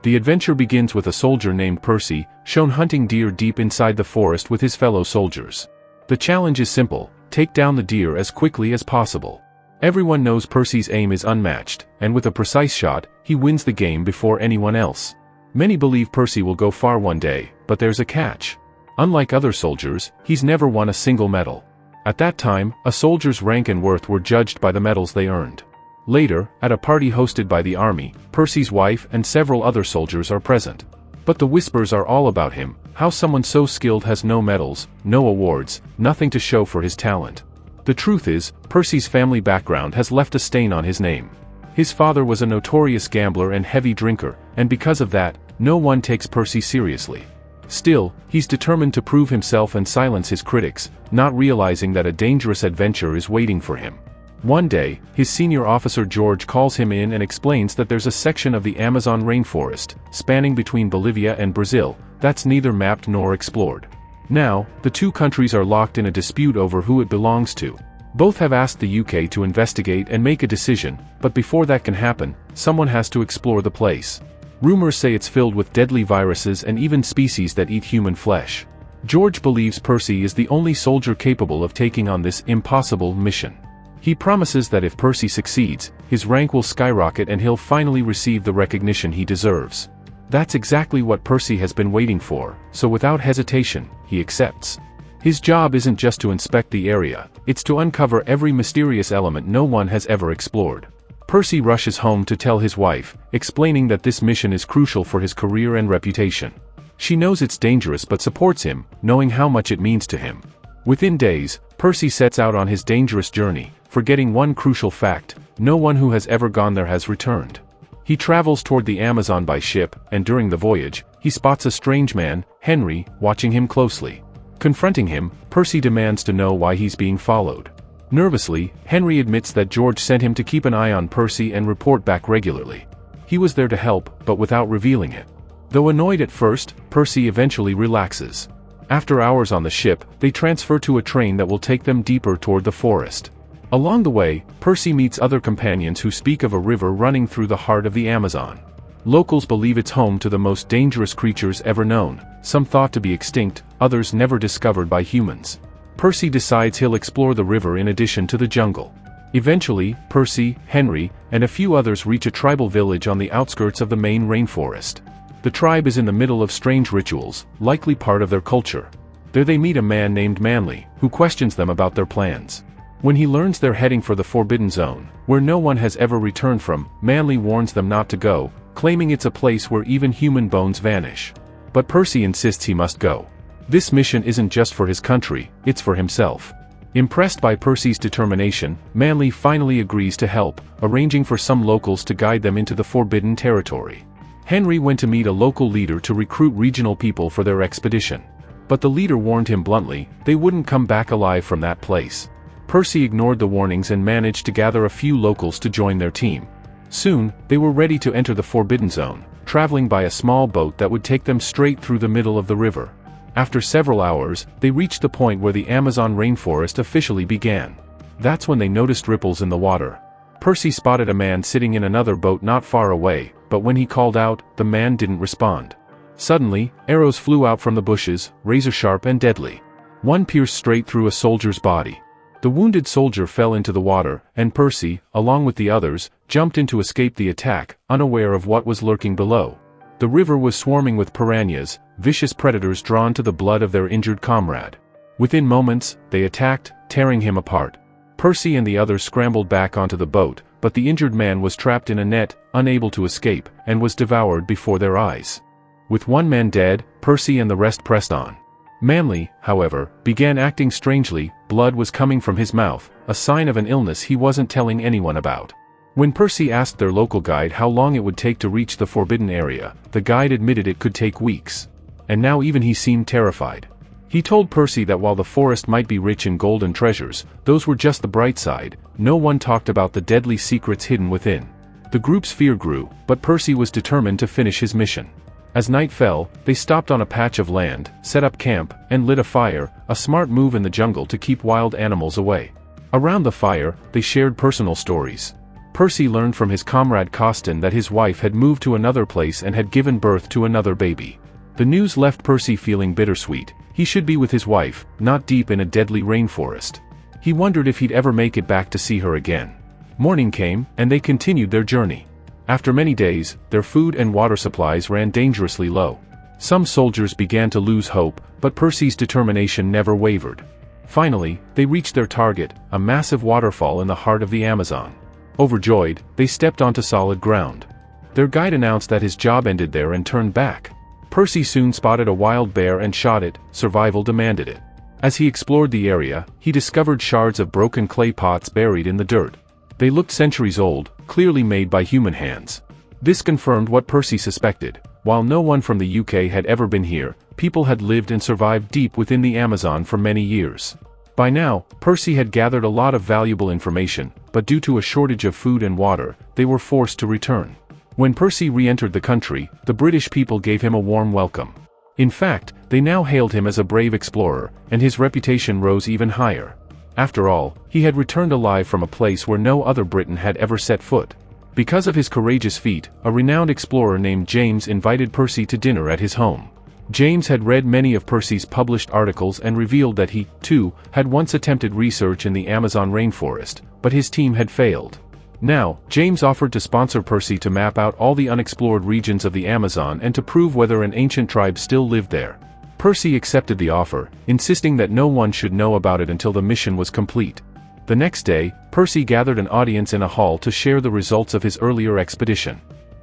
The adventure begins with a soldier named Percy, shown hunting deer deep inside the forest with his fellow soldiers. The challenge is simple: take down the deer as quickly as possible. Everyone knows Percy's aim is unmatched, and with a precise shot, he wins the game before anyone else. Many believe Percy will go far one day, but there's a catch. Unlike other soldiers, he's never won a single medal. At that time, a soldier's rank and worth were judged by the medals they earned. Later, at a party hosted by the army, Percy's wife and several other soldiers are present. But the whispers are all about him: how someone so skilled has no medals, no awards, nothing to show for his talent. The truth is, Percy's family background has left a stain on his name. His father was a notorious gambler and heavy drinker, and because of that, no one takes Percy seriously. Still, he's determined to prove himself and silence his critics, not realizing that a dangerous adventure is waiting for him. One day, his senior officer George calls him in and explains that there's a section of the Amazon rainforest, spanning between Bolivia and Brazil, that's neither mapped nor explored. Now, the two countries are locked in a dispute over who it belongs to. Both have asked the UK to investigate and make a decision, but before that can happen, someone has to explore the place. Rumors say it's filled with deadly viruses and even species that eat human flesh. George believes Percy is the only soldier capable of taking on this impossible mission. He promises that if Percy succeeds, his rank will skyrocket and he'll finally receive the recognition he deserves. That's exactly what Percy has been waiting for, so without hesitation, he accepts. His job isn't just to inspect the area, it's to uncover every mysterious element no one has ever explored. Percy rushes home to tell his wife, explaining that this mission is crucial for his career and reputation. She knows it's dangerous but supports him, knowing how much it means to him. Within days, Percy sets out on his dangerous journey, forgetting one crucial fact: no one who has ever gone there has returned. He travels toward the Amazon by ship, and during the voyage, he spots a strange man, Henry, watching him closely. Confronting him, Percy demands to know why he's being followed. Nervously, Henry admits that George sent him to keep an eye on Percy and report back regularly. He was there to help, but without revealing it. Though annoyed at first, Percy eventually relaxes. After hours on the ship, they transfer to a train that will take them deeper toward the forest. Along the way, Percy meets other companions who speak of a river running through the heart of the Amazon. Locals believe it's home to the most dangerous creatures ever known, some thought to be extinct, others never discovered by humans. Percy decides he'll explore the river in addition to the jungle. Eventually, Percy, Henry, and a few others reach a tribal village on the outskirts of the main rainforest. The tribe is in the middle of strange rituals, likely part of their culture. There they meet a man named Manly, who questions them about their plans. When he learns they're heading for the Forbidden Zone, where no one has ever returned from, Manly warns them not to go, claiming it's a place where even human bones vanish. But Percy insists he must go. This mission isn't just for his country, it's for himself. Impressed by Percy's determination, Manly finally agrees to help, arranging for some locals to guide them into the forbidden territory. Henry went to meet a local leader to recruit regional people for their expedition. But the leader warned him bluntly, they wouldn't come back alive from that place. Percy ignored the warnings and managed to gather a few locals to join their team. Soon, they were ready to enter the Forbidden Zone, traveling by a small boat that would take them straight through the middle of the river. After several hours, they reached the point where the Amazon rainforest officially began. That's when they noticed ripples in the water. Percy spotted a man sitting in another boat not far away, but when he called out, the man didn't respond. Suddenly, arrows flew out from the bushes, razor-sharp and deadly. One pierced straight through a soldier's body. The wounded soldier fell into the water, and Percy, along with the others, jumped in to escape the attack, unaware of what was lurking below. The river was swarming with piranhas, vicious predators drawn to the blood of their injured comrade. Within moments, they attacked, tearing him apart. Percy and the others scrambled back onto the boat, but the injured man was trapped in a net, unable to escape, and was devoured before their eyes. With one man dead, Percy and the rest pressed on. Manly, however, began acting strangely. Blood was coming from his mouth, a sign of an illness he wasn't telling anyone about. When Percy asked their local guide how long it would take to reach the forbidden area, the guide admitted it could take weeks. And now even he seemed terrified. He told Percy that while the forest might be rich in gold and treasures, those were just the bright side. No one talked about the deadly secrets hidden within. The group's fear grew, but Percy was determined to finish his mission. As night fell, they stopped on a patch of land, set up camp, and lit a fire, a smart move in the jungle to keep wild animals away. Around the fire, they shared personal stories. Percy learned from his comrade Costin that his wife had moved to another place and had given birth to another baby. The news left Percy feeling bittersweet. He should be with his wife, not deep in a deadly rainforest. He wondered if he'd ever make it back to see her again. Morning came, and they continued their journey. After many days, their food and water supplies ran dangerously low. Some soldiers began to lose hope, but Percy's determination never wavered. Finally, they reached their target, a massive waterfall in the heart of the Amazon. Overjoyed, they stepped onto solid ground. Their guide announced that his job ended there and turned back. Percy soon spotted a wild bear and shot it. Survival demanded it. As he explored the area, he discovered shards of broken clay pots buried in the dirt. They looked centuries old, clearly made by human hands. This confirmed what Percy suspected. While no one from the UK had ever been here, people had lived and survived deep within the Amazon for many years. By now, Percy had gathered a lot of valuable information, but due to a shortage of food and water, they were forced to return. When Percy re-entered the country, the British people gave him a warm welcome. In fact, they now hailed him as a brave explorer, and his reputation rose even higher. After all, he had returned alive from a place where no other Briton had ever set foot. Because of his courageous feat, a renowned explorer named James invited Percy to dinner at his home. James had read many of Percy's published articles and revealed that he, too, had once attempted research in the Amazon rainforest, but his team had failed. Now, James offered to sponsor Percy to map out all the unexplored regions of the Amazon and to prove whether an ancient tribe still lived there. Percy accepted the offer, insisting that no one should know about it until the mission was complete. The next day, Percy gathered an audience in a hall to share the results of his earlier expedition.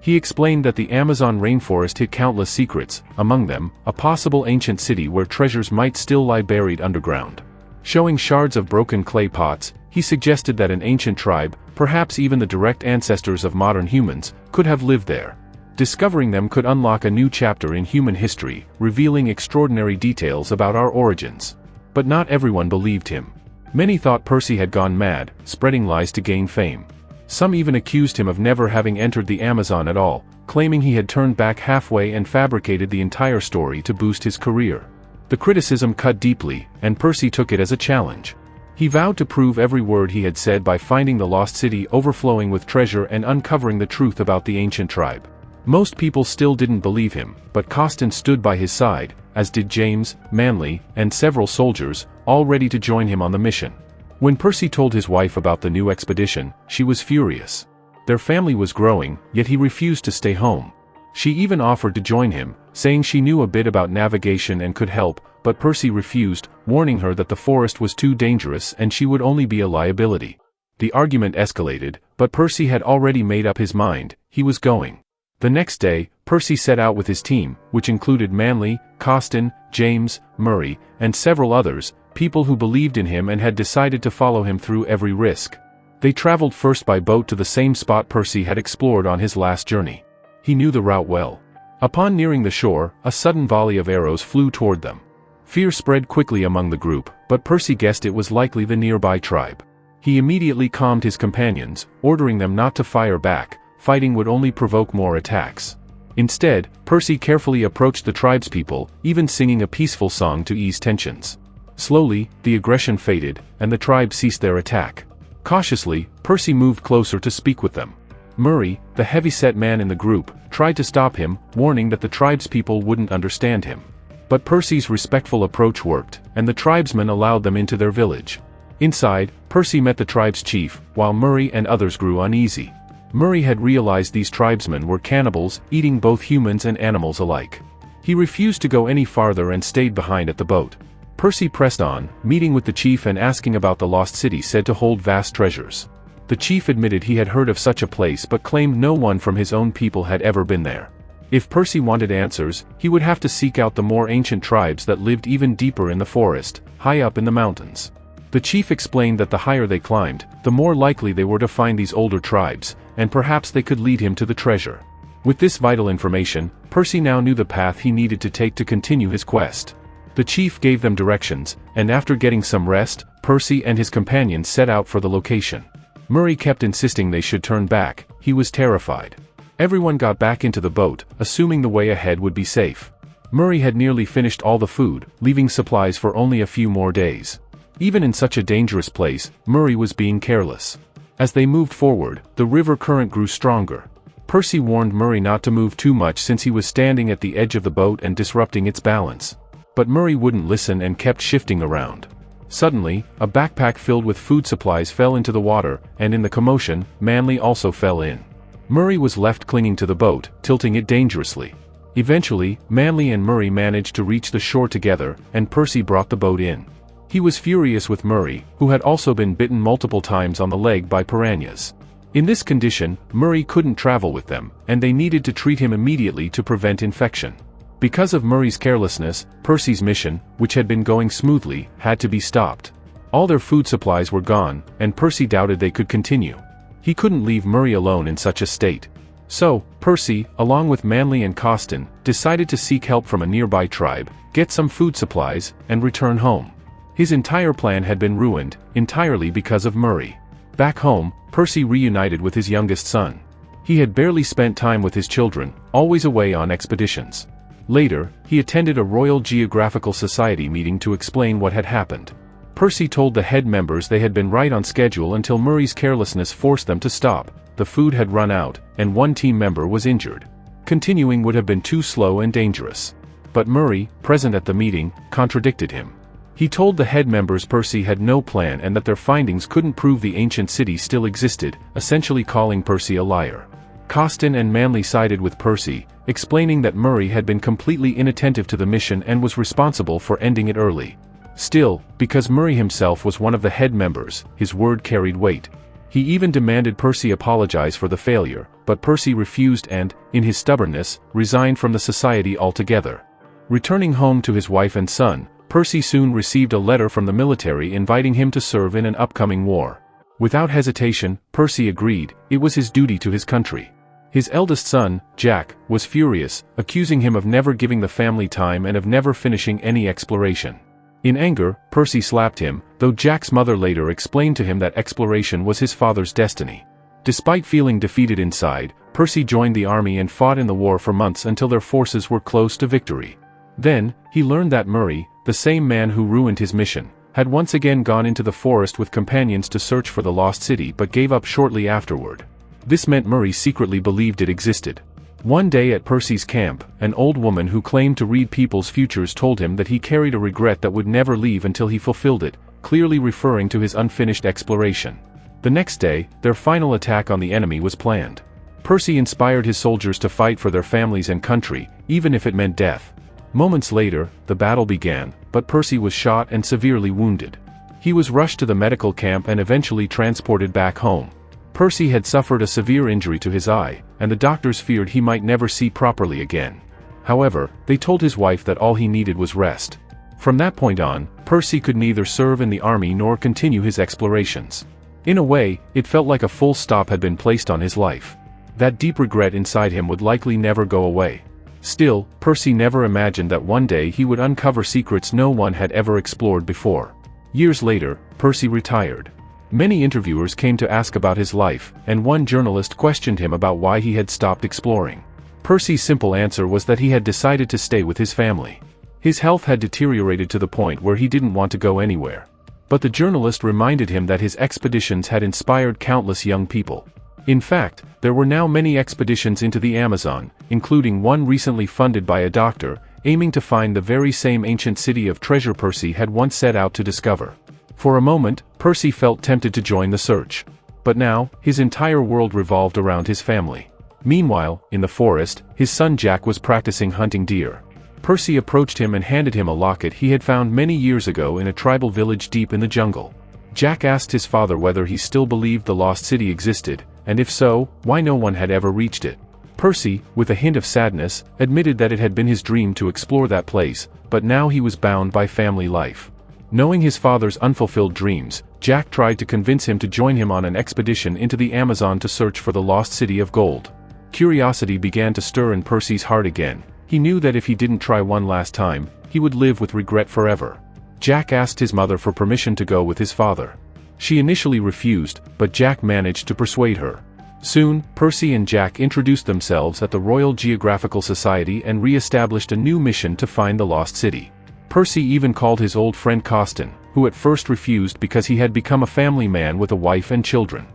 He explained that the Amazon rainforest hid countless secrets, among them, a possible ancient city where treasures might still lie buried underground. Showing shards of broken clay pots, he suggested that an ancient tribe, perhaps even the direct ancestors of modern humans, could have lived there. Discovering them could unlock a new chapter in human history, revealing extraordinary details about our origins. But not everyone believed him. Many thought Percy had gone mad, spreading lies to gain fame. Some even accused him of never having entered the Amazon at all, claiming he had turned back halfway and fabricated the entire story to boost his career. The criticism cut deeply, and Percy took it as a challenge. He vowed to prove every word he had said by finding the lost city overflowing with treasure and uncovering the truth about the ancient tribe. Most people still didn't believe him, but Costin stood by his side, as did James, Manly, and several soldiers, all ready to join him on the mission. When Percy told his wife about the new expedition, she was furious. Their family was growing, yet he refused to stay home. She even offered to join him, saying she knew a bit about navigation and could help, but Percy refused, warning her that the forest was too dangerous and she would only be a liability. The argument escalated, but Percy had already made up his mind. He was going. The next day, Percy set out with his team, which included Manly, Costin, James, Murray, and several others, people who believed in him and had decided to follow him through every risk. They traveled first by boat to the same spot Percy had explored on his last journey. He knew the route well. Upon nearing the shore, a sudden volley of arrows flew toward them. Fear spread quickly among the group, but Percy guessed it was likely the nearby tribe. He immediately calmed his companions, ordering them not to fire back. Fighting would only provoke more attacks. Instead, Percy carefully approached the tribespeople, even singing a peaceful song to ease tensions. Slowly, the aggression faded, and the tribe ceased their attack. Cautiously, Percy moved closer to speak with them. Murray, the heavy-set man in the group, tried to stop him, warning that the tribespeople wouldn't understand him. But Percy's respectful approach worked, and the tribesmen allowed them into their village. Inside, Percy met the tribe's chief, while Murray and others grew uneasy. Murray had realized these tribesmen were cannibals, eating both humans and animals alike. He refused to go any farther and stayed behind at the boat. Percy pressed on, meeting with the chief and asking about the lost city said to hold vast treasures. The chief admitted he had heard of such a place but claimed no one from his own people had ever been there. If Percy wanted answers, he would have to seek out the more ancient tribes that lived even deeper in the forest, high up in the mountains. The chief explained that the higher they climbed, the more likely they were to find these older tribes, and perhaps they could lead him to the treasure. With this vital information, Percy now knew the path he needed to take to continue his quest. The chief gave them directions, and after getting some rest, Percy and his companions set out for the location. Murray kept insisting they should turn back. He was terrified. Everyone got back into the boat, assuming the way ahead would be safe. Murray had nearly finished all the food, leaving supplies for only a few more days. Even in such a dangerous place, Murray was being careless. As they moved forward, the river current grew stronger. Percy warned Murray not to move too much since he was standing at the edge of the boat and disrupting its balance. But Murray wouldn't listen and kept shifting around. Suddenly, a backpack filled with food supplies fell into the water, and in the commotion, Manly also fell in. Murray was left clinging to the boat, tilting it dangerously. Eventually, Manly and Murray managed to reach the shore together, and Percy brought the boat in. He was furious with Murray, who had also been bitten multiple times on the leg by piranhas. In this condition, Murray couldn't travel with them, and they needed to treat him immediately to prevent infection. Because of Murray's carelessness, Percy's mission, which had been going smoothly, had to be stopped. All their food supplies were gone, and Percy doubted they could continue. He couldn't leave Murray alone in such a state. So, Percy, along with Manly and Costin, decided to seek help from a nearby tribe, get some food supplies, and return home. His entire plan had been ruined, entirely because of Murray. Back home, Percy reunited with his youngest son. He had barely spent time with his children, always away on expeditions. Later, he attended a Royal Geographical Society meeting to explain what had happened. Percy told the head members they had been right on schedule until Murray's carelessness forced them to stop. The food had run out, and one team member was injured. Continuing would have been too slow and dangerous. But Murray, present at the meeting, contradicted him. He told the head members Percy had no plan and that their findings couldn't prove the ancient city still existed, essentially calling Percy a liar. Costin and Manly sided with Percy, explaining that Murray had been completely inattentive to the mission and was responsible for ending it early. Still, because Murray himself was one of the head members, his word carried weight. He even demanded Percy apologize for the failure, but Percy refused and, in his stubbornness, resigned from the society altogether. Returning home to his wife and son, Percy soon received a letter from the military inviting him to serve in an upcoming war. Without hesitation, Percy agreed. It was his duty to his country. His eldest son, Jack, was furious, accusing him of never giving the family time and of never finishing any exploration. In anger, Percy slapped him, though Jack's mother later explained to him that exploration was his father's destiny. Despite feeling defeated inside, Percy joined the army and fought in the war for months until their forces were close to victory. Then, he learned that Murray, the same man who ruined his mission, had once again gone into the forest with companions to search for the lost city but gave up shortly afterward. This meant Murray secretly believed it existed. One day at Percy's camp, an old woman who claimed to read people's futures told him that he carried a regret that would never leave until he fulfilled it, clearly referring to his unfinished exploration. The next day, their final attack on the enemy was planned. Percy inspired his soldiers to fight for their families and country, even if it meant death. Moments later, the battle began, but Percy was shot and severely wounded. He was rushed to the medical camp and eventually transported back home. Percy had suffered a severe injury to his eye, and the doctors feared he might never see properly again. However, they told his wife that all he needed was rest. From that point on, Percy could neither serve in the army nor continue his explorations. In a way, it felt like a full stop had been placed on his life. That deep regret inside him would likely never go away. Still, Percy never imagined that one day he would uncover secrets no one had ever explored before. Years later, Percy retired. Many interviewers came to ask about his life, and one journalist questioned him about why he had stopped exploring. Percy's simple answer was that he had decided to stay with his family. His health had deteriorated to the point where he didn't want to go anywhere. But the journalist reminded him that his expeditions had inspired countless young people. In fact, there were now many expeditions into the Amazon, including one recently funded by a doctor, aiming to find the very same ancient city of treasure Percy had once set out to discover. For a moment, Percy felt tempted to join the search. But now, his entire world revolved around his family. Meanwhile, in the forest, his son Jack was practicing hunting deer. Percy approached him and handed him a locket he had found many years ago in a tribal village deep in the jungle. Jack asked his father whether he still believed the lost city existed, and if so, why no one had ever reached it. Percy, with a hint of sadness, admitted that it had been his dream to explore that place, but now he was bound by family life. Knowing his father's unfulfilled dreams, Jack tried to convince him to join him on an expedition into the Amazon to search for the lost city of gold. Curiosity began to stir in Percy's heart again. He knew that if he didn't try one last time, he would live with regret forever. Jack asked his mother for permission to go with his father. She initially refused, but Jack managed to persuade her. Soon, Percy and Jack introduced themselves at the Royal Geographical Society and re-established a new mission to find the lost city. Percy even called his old friend Costin, who at first refused because he had become a family man with a wife and children.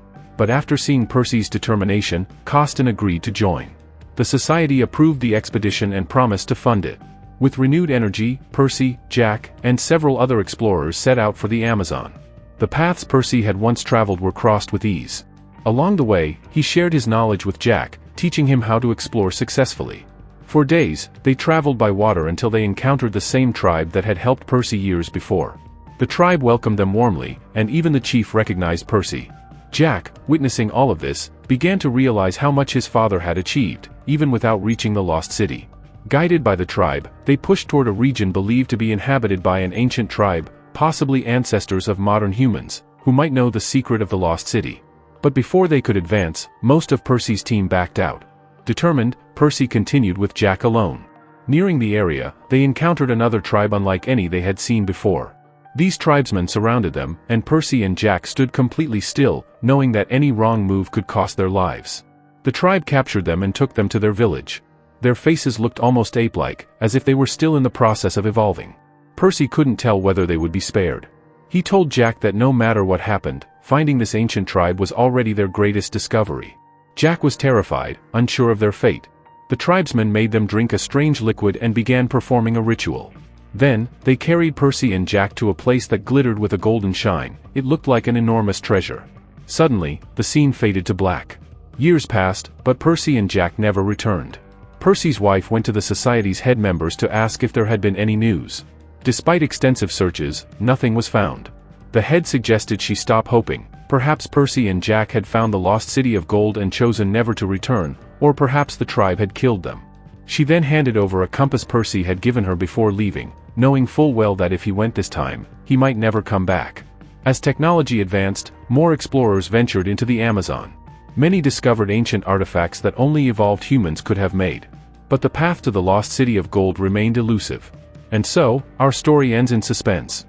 but after seeing Percy's determination, Costin agreed to join. The society approved the expedition and promised to fund it. With renewed energy, Percy, Jack, and several other explorers set out for the Amazon. The paths Percy had once traveled were crossed with ease. Along the way, he shared his knowledge with Jack, teaching him how to explore successfully. For days, they traveled by water until they encountered the same tribe that had helped Percy years before. The tribe welcomed them warmly, and even the chief recognized Percy. Jack, witnessing all of this, began to realize how much his father had achieved, even without reaching the lost city. Guided by the tribe, they pushed toward a region believed to be inhabited by an ancient tribe, possibly ancestors of modern humans, who might know the secret of the lost city. But before they could advance, most of Percy's team backed out. Determined, Percy continued with Jack alone. Nearing the area, they encountered another tribe unlike any they had seen before. These tribesmen surrounded them, and Percy and Jack stood completely still, knowing that any wrong move could cost their lives. The tribe captured them and took them to their village. Their faces looked almost ape-like, as if they were still in the process of evolving. Percy couldn't tell whether they would be spared. He told Jack that no matter what happened, finding this ancient tribe was already their greatest discovery. Jack was terrified, unsure of their fate. The tribesmen made them drink a strange liquid and began performing a ritual. Then, they carried Percy and Jack to a place that glittered with a golden shine. It looked like an enormous treasure. Suddenly, the scene faded to black. Years passed, but Percy and Jack never returned. Percy's wife went to the society's head members to ask if there had been any news. Despite extensive searches, nothing was found. The head suggested she stop hoping. Perhaps Percy and Jack had found the lost city of gold and chosen never to return, or perhaps the tribe had killed them. She then handed over a compass Percy had given her before leaving, knowing full well that if he went this time, he might never come back. As technology advanced, more explorers ventured into the Amazon. Many discovered ancient artifacts that only evolved humans could have made. But the path to the lost city of gold remained elusive. And so, our story ends in suspense.